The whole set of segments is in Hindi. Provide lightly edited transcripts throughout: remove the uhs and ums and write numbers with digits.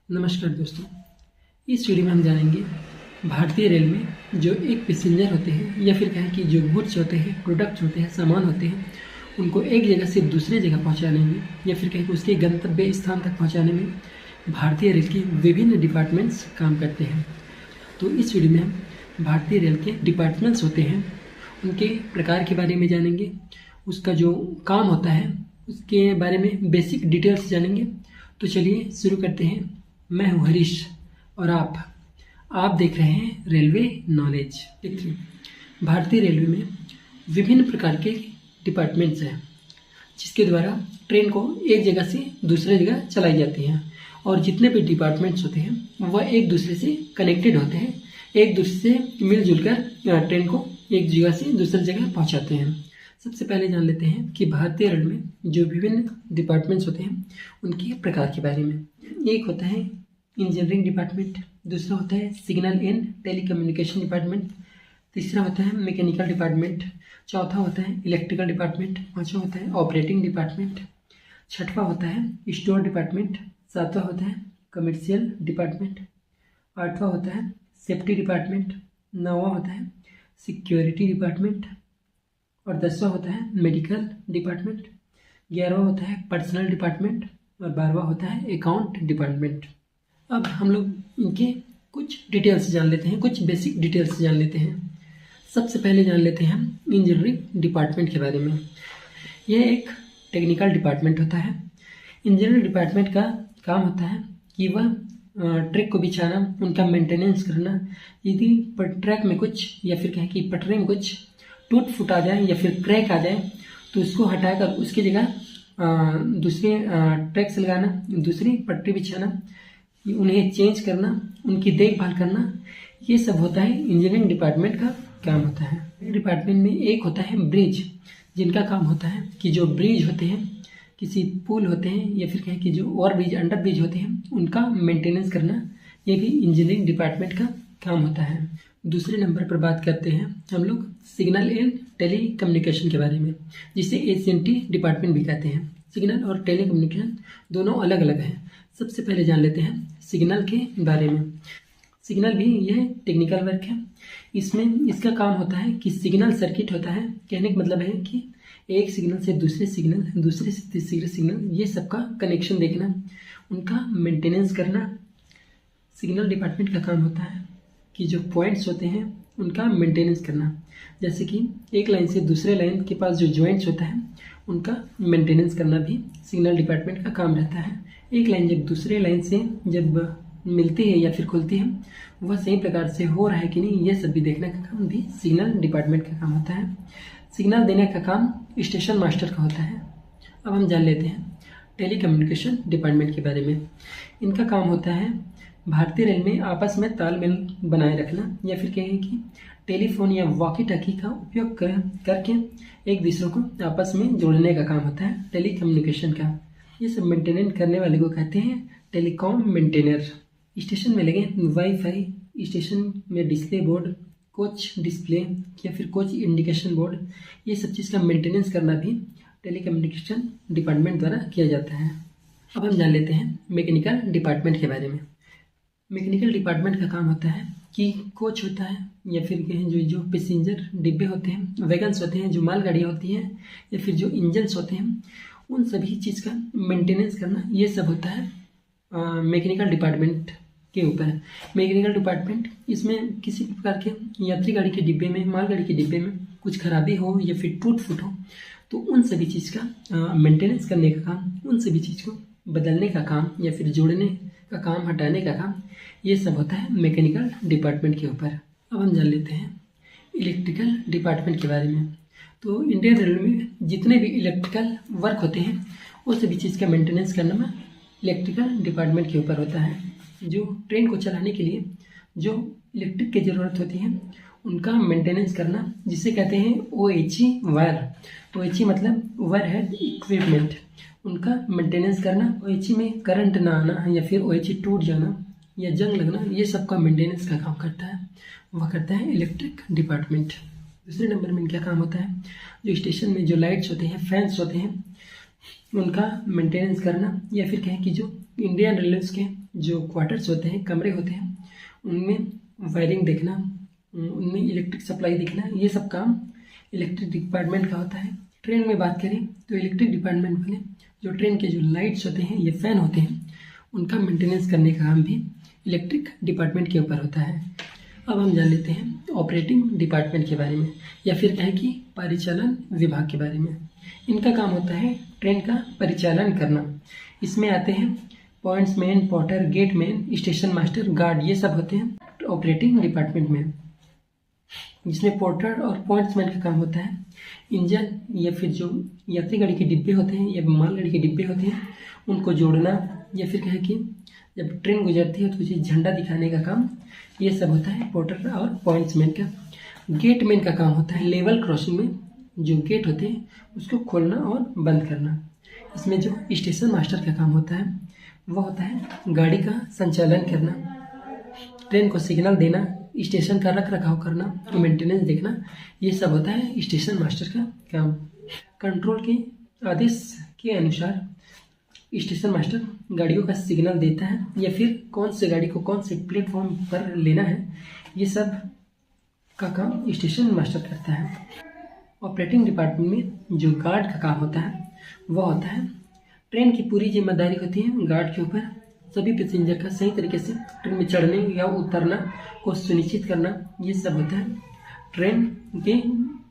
नमस्कार दोस्तों, इस वीडियो में हम जानेंगे भारतीय रेल में जो एक पैसेंजर होते हैं या फिर कहें कि जो गुड्स होते हैं, प्रोडक्ट्स होते हैं, सामान होते हैं, उनको एक जगह से दूसरे जगह पहुंचाने में या फिर कहें कि उसके गंतव्य स्थान तक पहुंचाने में भारतीय रेल की विभिन्न डिपार्टमेंट्स काम करते हैं। तो इस वीडियो में हम भारतीय रेल के डिपार्टमेंट्स होते हैं, उनके प्रकार के बारे में जानेंगे, उसका जो काम होता है उसके बारे में बेसिक डिटेल्स जानेंगे। तो चलिए शुरू करते हैं। मैं हूँ हरीश और आप देख रहे हैं रेलवे नॉलेज। देखिए, भारतीय रेलवे में विभिन्न प्रकार के डिपार्टमेंट्स हैं जिसके द्वारा ट्रेन को एक जगह से दूसरे जगह चलाई जाती हैं, और जितने भी डिपार्टमेंट्स होते हैं वह एक दूसरे से कनेक्टेड होते हैं, एक दूसरे से मिलजुल कर ट्रेन को एक जगह से दूसरी जगह पहुंचाते हैं। सबसे पहले जान लेते हैं कि भारतीय रेल में जो विभिन्न डिपार्टमेंट्स होते हैं उनके प्रकार के बारे में। एक होता है इंजीनियरिंग डिपार्टमेंट, दूसरा होता है सिग्नल एंड टेलीकम्युनिकेशन डिपार्टमेंट, तीसरा होता है मैकेनिकल डिपार्टमेंट, चौथा होता है इलेक्ट्रिकल डिपार्टमेंट, पांचवा होता है ऑपरेटिंग डिपार्टमेंट, छठवां होता है स्टोर डिपार्टमेंट, सातवां होता है कमर्शियल डिपार्टमेंट, आठवां होता है सेफ्टी डिपार्टमेंट, नौवां होता है सिक्योरिटी डिपार्टमेंट, और 10वां होता है मेडिकल डिपार्टमेंट, 11वां होता है पर्सनल डिपार्टमेंट, और 12वां होता है अकाउंट डिपार्टमेंट। अब हम लोग इनके कुछ डिटेल्स जान लेते हैं, कुछ बेसिक डिटेल्स जान लेते हैं। सबसे पहले जान लेते हैं हम इंजीनियरिंग डिपार्टमेंट के बारे में। यह एक टेक्निकल डिपार्टमेंट होता है। इंजीनियरिंग डिपार्टमेंट का काम होता है कि वह ट्रैक को बिछाना, उनका मेंटेनेंस करना, यदि ट्रैक में कुछ या फिर कहें कि पटरी में कुछ टूट फूट आ जाए या फिर क्रैक आ जाए तो उसको हटाकर उसकी जगह दूसरे ट्रैक से लगाना, दूसरी पट्टी बिछाना, उन्हें चेंज करना, उनकी देखभाल करना, ये सब होता है इंजीनियरिंग डिपार्टमेंट का काम होता है। डिपार्टमेंट में एक होता है ब्रिज, जिनका काम होता है कि जो ब्रिज होते हैं, किसी पुल होते हैं या फिर कहें कि जो ओवर ब्रिज, अंडर ब्रिज होते हैं, उनका मेंटेनेंस करना, ये भी इंजीनियरिंग डिपार्टमेंट का काम होता है। दूसरे नंबर पर बात करते हैं हम लोग सिग्नल एंड टेली कम्युनिकेशन के बारे में, जिसे एस&टी डिपार्टमेंट भी कहते हैं। सिग्नल और टेली कम्युनिकेशन दोनों अलग अलग हैं। सबसे पहले जान लेते हैं सिग्नल के बारे में। सिग्नल भी यह टेक्निकल वर्क है। इसमें इसका काम होता है कि सिग्नल सर्किट होता है। कहने का मतलब है कि एक सिग्नल से दूसरे सिग्नल, दूसरे से तीसरे सिग्नल, ये सबका कनेक्शन देखना, उनका मेंटेनेंस करना सिग्नल डिपार्टमेंट का काम होता है। कि जो पॉइंट्स होते हैं उनका मेंटेनेंस करना, जैसे कि एक लाइन से दूसरे लाइन के पास जो जॉइंट्स होता है उनका मेंटेनेंस करना भी सिग्नल डिपार्टमेंट का काम रहता है। एक लाइन जब दूसरे लाइन से जब मिलती है या फिर खुलती है, वह सही प्रकार से हो रहा है कि नहीं, ये सब भी देखने का काम भी सिग्नल डिपार्टमेंट का काम होता है। सिग्नल देने का काम स्टेशन मास्टर का होता है। अब हम जान लेते हैं टेली कम्युनिकेशन डिपार्टमेंट के बारे में। इनका काम होता है भारतीय रेल में आपस में तालमेल बनाए रखना, या फिर कहें कि टेलीफोन या वॉकी टॉकी का उपयोग करके एक दूसरे को आपस में जोड़ने का काम होता है टेली कम्युनिकेशन का। ये सब मेंटेनेंस करने वाले को कहते हैं टेलीकॉम मेंटेनर। स्टेशन में लगे वाईफाई, स्टेशन में डिस्प्ले बोर्ड, कोच डिस्प्ले या फिर कोच इंडिकेशन बोर्ड, ये सब चीज़ का मेंटेनेंस करना भी टेली कम्युनिकेशन डिपार्टमेंट द्वारा किया जाता है। अब हम जान लेते हैं मैकेनिकल डिपार्टमेंट के बारे में। मैकेनिकल डिपार्टमेंट का काम होता है कि कोच होता है या फिर कहें जो पैसेंजर डिब्बे होते हैं, वैगन्स होते हैं, जो मालगाड़ियाँ होती हैं, या फिर जो इंजन्स होते हैं, उन सभी चीज़ का मेंटेनेंस करना, ये सब होता है मैकेनिकल डिपार्टमेंट के ऊपर। मैकेनिकल डिपार्टमेंट इसमें किसी प्रकार के यात्री गाड़ी के डिब्बे में, मालगाड़ी के डिब्बे में कुछ खराबी हो या फिर टूट फूट हो तो उन सभी चीज़ का मेंटेनेंस करने का काम, उन सभी चीज़ को बदलने का काम या फिर जोड़ने का काम, हटाने का काम, ये सब होता है मैकेनिकल डिपार्टमेंट के ऊपर। अब हम जान लेते हैं इलेक्ट्रिकल डिपार्टमेंट के बारे में। तो इंडियन रेलवे में जितने भी इलेक्ट्रिकल वर्क होते हैं वो सभी चीज़ का मेंटेनेंस करना में इलेक्ट्रिकल डिपार्टमेंट के ऊपर होता है। जो ट्रेन को चलाने के लिए जो इलेक्ट्रिक की ज़रूरत होती है उनका मेंटेनेंस करना, जिसे कहते हैं OHE वायर। OHE मतलब ओवर हेड इक्विपमेंट, उनका मेंटेनेंस करना। OHE में करंट ना आना या फिर OHE टूट जाना या जंग लगना, ये सब का मेंटेनेंस का काम करता है, वह करता है इलेक्ट्रिक डिपार्टमेंट। दूसरे नंबर में क्या काम होता है, जो स्टेशन में जो लाइट्स होते हैं, फैंस होते हैं, उनका मेंटेनेंस करना, या फिर कहें कि जो इंडियन रेलवेज के जो क्वार्टर्स होते हैं, कमरे होते हैं, उनमें वायरिंग देखना, उनमें इलेक्ट्रिक सप्लाई देखना, ये सब काम इलेक्ट्रिक डिपार्टमेंट का होता है। ट्रेन में बात करें तो इलेक्ट्रिक डिपार्टमेंट वाले जो ट्रेन के जो लाइट्स होते हैं या फैन होते हैं उनका मेंटेनेंस करने का काम भी इलेक्ट्रिक डिपार्टमेंट के ऊपर होता है। अब हम जान लेते हैं ऑपरेटिंग डिपार्टमेंट के बारे में, या फिर कहें कि परिचालन विभाग के बारे में। इनका काम होता है ट्रेन का परिचालन करना। इसमें आते हैं points man, porter, gate man, station master, guard, ये सब होते हैं ऑपरेटिंग डिपार्टमेंट में। जिसमें पोर्टर और पॉइंट्समैन का काम होता है इंजन या फिर जो यात्री गाड़ी के डिब्बे होते हैं या मालगाड़ी के डिब्बे होते हैं उनको जोड़ना, या फिर कहें कि जब ट्रेन गुजरती है तो उसे झंडा दिखाने का काम, ये सब होता है पोर्टर और पॉइंट्समैन का। गेटमैन का काम होता है लेवल क्रॉसिंग में जो गेट होते हैं उसको खोलना और बंद करना। इसमें जो स्टेशन मास्टर का काम होता है वह होता है गाड़ी का संचालन करना, ट्रेन को सिग्नल देना, स्टेशन का रख रखाव करना, मेंटेनेंस देखना, ये सब होता है स्टेशन मास्टर का काम। कंट्रोल के आदेश के अनुसार स्टेशन मास्टर गाड़ियों का सिग्नल देता है या फिर कौन से गाड़ी को कौन से प्लेटफॉर्म पर लेना है, ये सब का काम स्टेशन मास्टर करता है। ऑपरेटिंग डिपार्टमेंट में जो गार्ड का काम होता है वह होता है ट्रेन की पूरी जिम्मेदारी होती है गार्ड के ऊपर, सभी पैसेंजर का सही तरीके से ट्रेन में चढ़ने या उतरना को सुनिश्चित करना, ये सब होता है ट्रेन के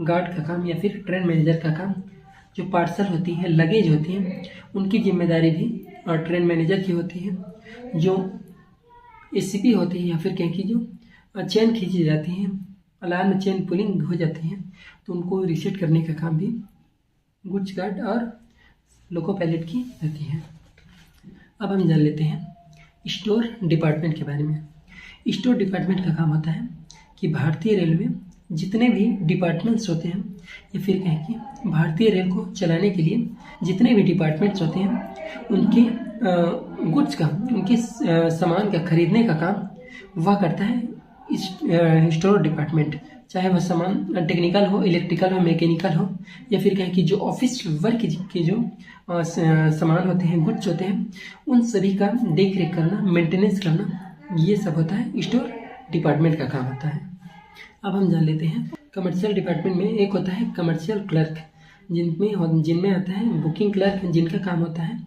गार्ड का काम या फिर ट्रेन मैनेजर का काम। जो पार्सल होती है, लगेज होती है, उनकी जिम्मेदारी भी और ट्रेन मैनेजर की होती है। जो एसीपी होती है या फिर कहीं की जो चेन खींची जाती है, अलार्म चेन पुलिंग हो जाती है तो उनको रीसेट करने का काम भी गुड्स गार्ड और लोको पायलट की रहती है। अब हम जान लेते हैं स्टोर डिपार्टमेंट के बारे में। स्टोर डिपार्टमेंट का काम होता है कि भारतीय रेलवे जितने भी डिपार्टमेंट्स होते हैं या फिर कहें कि भारतीय रेल को चलाने के लिए जितने भी डिपार्टमेंट्स होते हैं उनके गुड्स का, उनके सामान का खरीदने का काम वह करता है स्टोर डिपार्टमेंट। चाहे वह सामान टेक्निकल हो, इलेक्ट्रिकल हो, मैकेनिकल हो, या फिर कहें कि जो ऑफिस वर्क के जो सामान होते हैं, गुड्स होते हैं, उन सभी का देख रेख करना, मेंटेनेंस करना, ये सब होता है स्टोर डिपार्टमेंट का काम होता है। अब हम जान लेते हैं कमर्शियल डिपार्टमेंट में एक होता है कमर्शियल क्लर्क, जिनमें आता है बुकिंग क्लर्क, जिनका काम होता है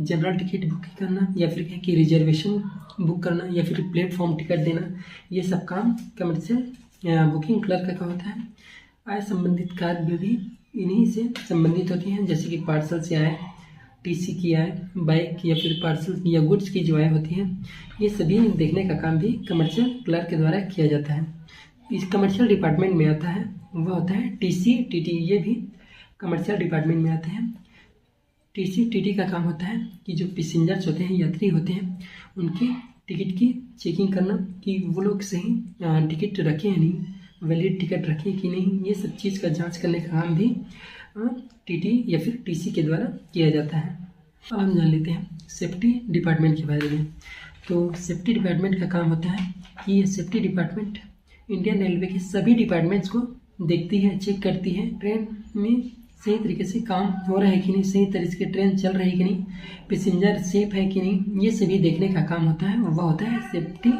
जनरल टिकट बुकिंग करना या फिर कहें कि रिजर्वेशन बुक करना या फिर प्लेटफॉर्म टिकट देना, ये सब काम कमर्शियल बुकिंग क्लर्क का होता है। आय संबंधित कार्य भी इन्हीं से संबंधित होती हैं, जैसे कि पार्सल से आए, टीसी की आय, बाइक या फिर पार्सल या गुड्स की जो आय होती है, ये सभी देखने का काम भी कमर्शियल क्लर्क के द्वारा किया जाता है। इस कमर्शियल डिपार्टमेंट में आता है वह होता है टीसी, टीटी, ये भी कमर्शियल डिपार्टमेंट में आते हैं। टीसी, टीटी का काम होता है कि जो पैसेंजर्स होते हैं, यात्री होते हैं, उनके टिकट की चेकिंग करना कि वो लोग सही टिकट रखें या नहीं, वैलिड टिकट रखें कि नहीं, ये सब चीज़ का जांच करने का काम भी टीटी या फिर टीसी के द्वारा किया जाता है। अब हम जान लेते हैं सेफ्टी डिपार्टमेंट के बारे में। तो सेफ्टी डिपार्टमेंट का काम होता है कि ये सेफ्टी डिपार्टमेंट इंडियन रेलवे के सभी डिपार्टमेंट्स को देखती है, चेक करती है, ट्रेन में सही तरीके से काम हो रहा है कि नहीं, सही तरीके से ट्रेन चल रही है कि नहीं, पैसेंजर सेफ है कि नहीं, ये सभी देखने का काम होता है, वह होता है सेफ्टी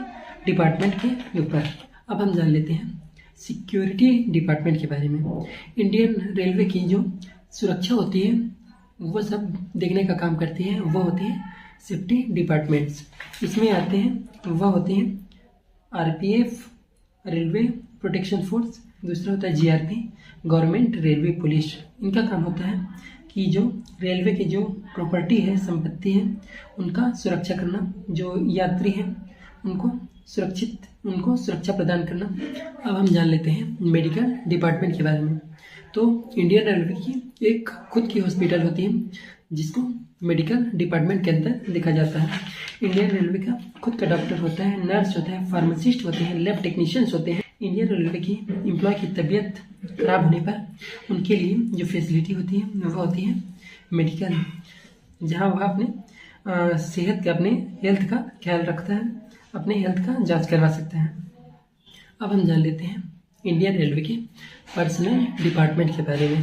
डिपार्टमेंट के ऊपर। अब हम जान लेते हैं सिक्योरिटी डिपार्टमेंट के बारे में। इंडियन रेलवे की जो सुरक्षा होती है वो सब देखने का काम करती है, वह होती है सेफ्टी डिपार्टमेंट्स। इसमें आते हैं वह होते हैं आरपीएफ, रेलवे प्रोटेक्शन फोर्स, दूसरा होता है जीआरपी, गवर्नमेंट रेलवे पुलिस। इनका काम होता है कि जो रेलवे की जो प्रॉपर्टी है, संपत्ति है, उनका सुरक्षा करना, जो यात्री हैं उनको सुरक्षा प्रदान करना। अब हम जान लेते हैं मेडिकल डिपार्टमेंट के बारे में। तो इंडियन रेलवे की एक खुद की हॉस्पिटल होती है जिसको मेडिकल डिपार्टमेंट के अंदर देखा जाता है। इंडियन रेलवे का खुद का डॉक्टर होता है, नर्स होता है, फार्मासिस्ट होते हैं, लैब टेक्नीशियंस होते हैं। इंडियन रेलवे की एम्प्लॉय की तबीयत खराब होने पर उनके लिए जो फैसिलिटी होती है वह होती है मेडिकल, जहां वह अपने सेहत का, अपने हेल्थ का ख्याल रखता है, अपने हेल्थ का जांच करवा सकता है। अब हम जान लेते हैं इंडियन रेलवे के पर्सनल डिपार्टमेंट के बारे में।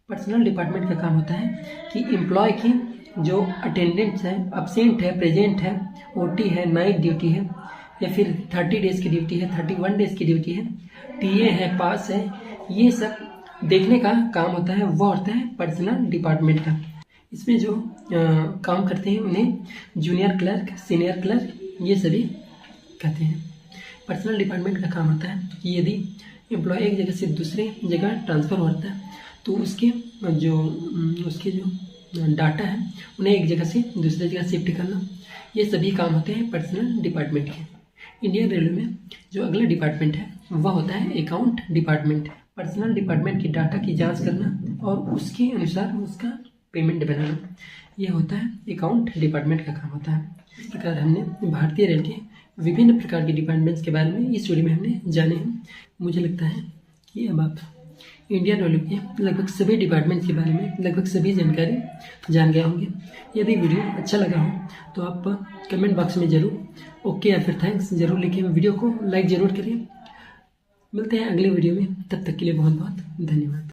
पर्सनल डिपार्टमेंट का काम होता है कि एम्प्लॉय की जो अटेंडेंट्स है, अब्सेंट है, प्रेजेंट है, ओटी है, नाइट ड्यूटी है, या फिर 30 डेज की ड्यूटी है, 31 डेज की ड्यूटी है, टीए है, पास है, ये सब देखने का काम होता है, वो होता है पर्सनल डिपार्टमेंट का। इसमें जो काम करते हैं उन्हें जूनियर क्लर्क, सीनियर क्लर्क, ये सभी कहते हैं। पर्सनल डिपार्टमेंट का काम होता है कि यदि एम्प्लॉय एक जगह से दूसरे जगह ट्रांसफ़र होता है तो उसके जो डाटा है उन्हें एक जगह से दूसरी जगह शिफ्ट करना, ये सभी काम होते हैं पर्सनल डिपार्टमेंट के। इंडियन रेलवे में जो अगला डिपार्टमेंट है वह होता है अकाउंट डिपार्टमेंट। पर्सनल डिपार्टमेंट की डाटा की जांच करना और उसके अनुसार उसका पेमेंट बनाना, यह होता है अकाउंट डिपार्टमेंट का काम होता है। इस प्रकार हमने भारतीय रेल के विभिन्न प्रकार के डिपार्टमेंट्स के बारे में इस वीडियो में हमने जाने हैं। मुझे लगता है कि अब आप इंडियन रेलवे के लगभग सभी डिपार्टमेंट्स के बारे में लगभग सभी जानकारी जान गए होंगे। यदि वीडियो अच्छा लगा हो तो आप कमेंट बॉक्स में ज़रूर ओके या फिर थैंक्स ज़रूर लिखें। वीडियो को लाइक ज़रूर करें। मिलते हैं अगले वीडियो में, तब तक के लिए बहुत बहुत धन्यवाद।